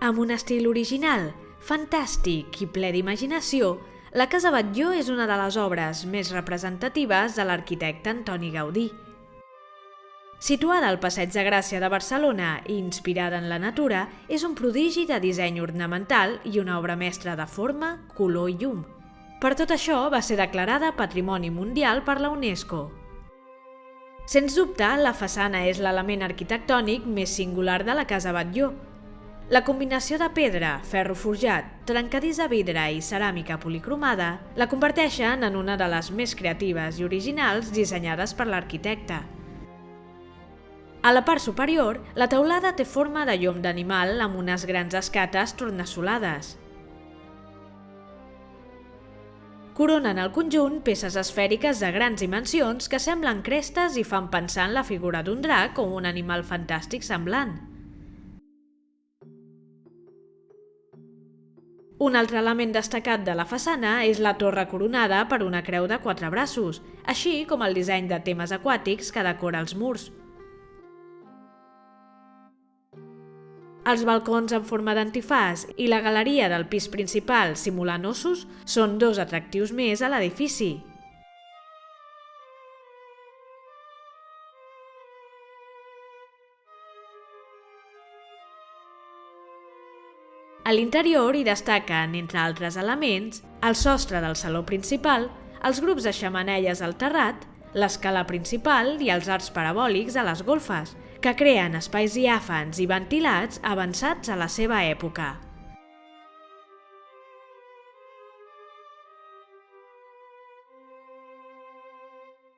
Amb un estil original, fantàstic i ple d'imaginació, la Casa Batlló és una de les obres més representatives de l'arquitecte Antoni Gaudí. Situada al Passeig de Gràcia de Barcelona i inspirada en la natura, és un prodigi de disseny ornamental i una obra mestra de forma, color i llum. Per tot això va ser declarada Patrimoni Mundial per la UNESCO. Sens dubte, la façana és l'element arquitectònic més singular de la Casa Batlló. La combinació de pedra, ferro forjat, trencadís de vidre i ceràmica policromada la converteixen en una de les més creatives i originals dissenyades per l'arquitecte. A la part superior, la teulada té forma de llom d'animal amb unes grans escates tornassolades. Coronen el conjunt peces esfèriques de grans dimensions que semblen crestes i fan pensar en la figura d'un drac o un animal fantàstic semblant. Un altre element destacat de la façana és la torre coronada per una creu de 4 braços, així com el disseny de temes aquàtics que decora els murs. Els balcons en forma d'antifàs i la galeria del pis principal simulant ossos són 2 atractius més a l'edifici. A l'interior hi destaquen, entre altres elements, el sostre del saló principal, els grups de xemeneies al terrat, l'escala principal i els arcs parabòlics a les golfes, que creen espais diàfans i ventilats avançats a la seva època.